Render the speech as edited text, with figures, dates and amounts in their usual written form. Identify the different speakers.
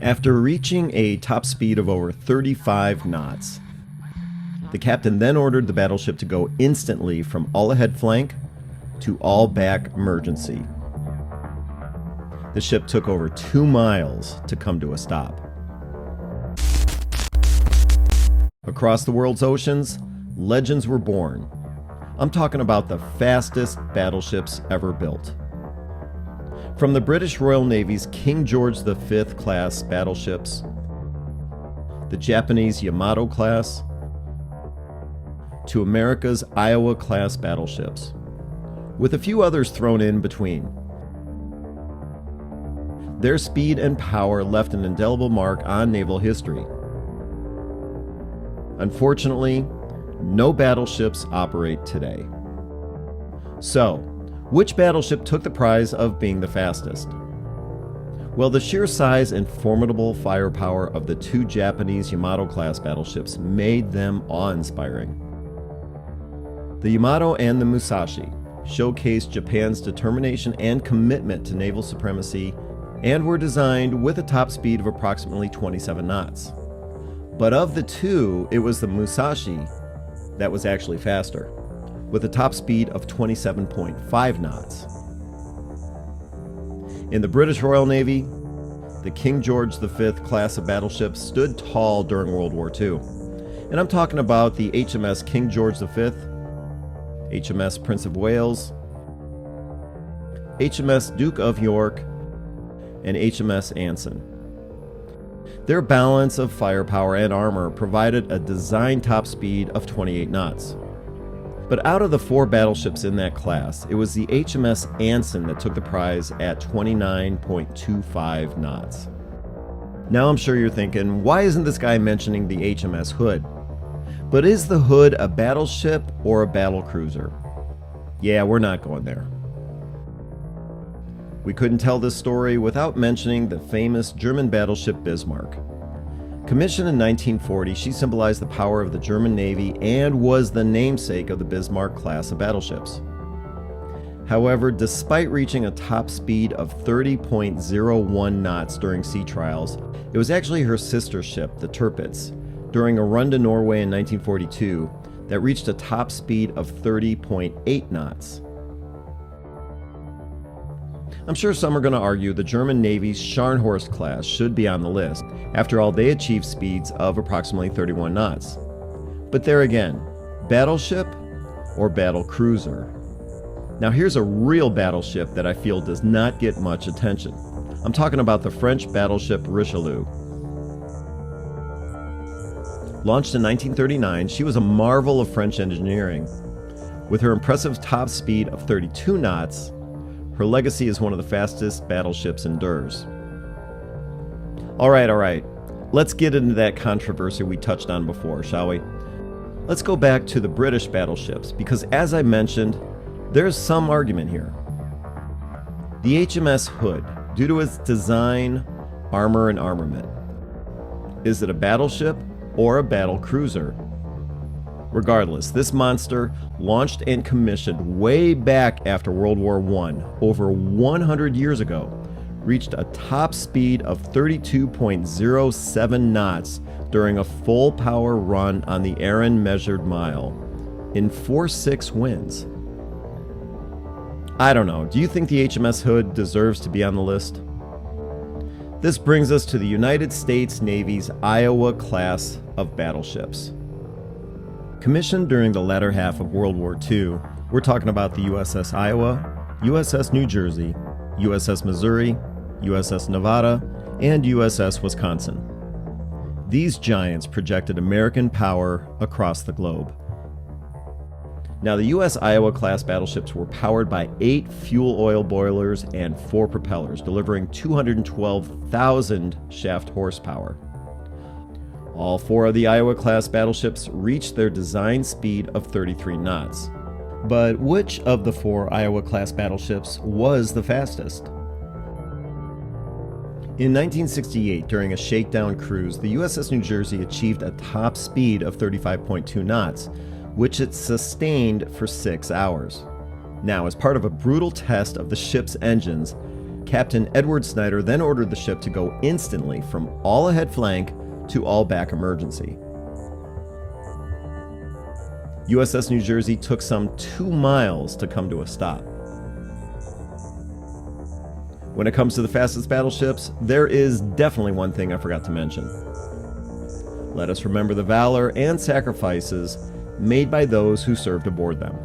Speaker 1: After reaching a top speed of over 35 knots, the captain then ordered the battleship to go instantly from all ahead flank to all back emergency. The ship took over 2 miles to come to a stop. Across the world's oceans, legends were born. I'm talking about the fastest battleships ever built. From the British Royal Navy's King George V class battleships, the Japanese Yamato class, to America's Iowa class battleships, with a few others thrown in between. Their speed and power left an indelible mark on naval history. Unfortunately, no battleships operate today. So, which battleship took the prize of being the fastest? Well, the sheer size and formidable firepower of the 2 Japanese Yamato-class battleships made them awe-inspiring. The Yamato and the Musashi showcased Japan's determination and commitment to naval supremacy and were designed with a top speed of approximately 27 knots. But of the 2, it was the Musashi that was actually faster, with a top speed of 27.5 knots. In the British Royal Navy, the King George V class of battleships stood tall during World War II. And I'm talking about the HMS King George V, HMS Prince of Wales, HMS Duke of York, and HMS Anson. Their balance of firepower and armor provided a design top speed of 28 knots. But out of the 4 battleships in that class, it was the HMS Anson that took the prize at 29.25 knots. Now I'm sure you're thinking, why isn't this guy mentioning the HMS Hood? But is the Hood a battleship or a battle cruiser? Yeah, we're not going there. We couldn't tell this story without mentioning the famous German battleship Bismarck. Commissioned in 1940, she symbolized the power of the German Navy and was the namesake of the Bismarck class of battleships. However, despite reaching a top speed of 30.01 knots during sea trials, it was actually her sister ship, the Tirpitz, during a run to Norway in 1942 that reached a top speed of 30.8 knots. I'm sure some are going to argue the German Navy's Scharnhorst class should be on the list. After all, they achieved speeds of approximately 31 knots. But there again, battleship or battle cruiser? Now here's a real battleship that I feel does not get much attention. I'm talking about the French battleship Richelieu. Launched in 1939, she was a marvel of French engineering. With her impressive top speed of 32 knots, her legacy as one of the fastest battleships endures. All right. Let's get into that controversy we touched on before, shall we? Let's go back to the British battleships, because as I mentioned, there's some argument here. The HMS Hood, due to its design, armor, and armament, is it a battleship or a battle cruiser? Regardless, this monster, launched and commissioned way back after World War I, over 100 years ago, reached a top speed of 32.07 knots during a full power run on the Arran measured mile in 4-6 winds. I don't know, do you think the HMS Hood deserves to be on the list? This brings us to the United States Navy's Iowa class of battleships. Commissioned during the latter half of World War II, we're talking about the USS Iowa, USS New Jersey, USS Missouri, USS Nevada, and USS Wisconsin. These giants projected American power across the globe. Now, the U.S. Iowa-class battleships were powered by 8 fuel oil boilers and 4 propellers, delivering 212,000 shaft horsepower. All 4 of the Iowa-class battleships reached their design speed of 33 knots. But which of the 4 Iowa-class battleships was the fastest? In 1968, during a shakedown cruise, the USS New Jersey achieved a top speed of 35.2 knots, which it sustained for 6 hours. Now, as part of a brutal test of the ship's engines, Captain Edward Snyder then ordered the ship to go instantly from all ahead flank to all back emergency. USS New Jersey took some 2 miles to come to a stop. When it comes to the fastest battleships, there is definitely one thing I forgot to mention. Let us remember the valor and sacrifices made by those who served aboard them.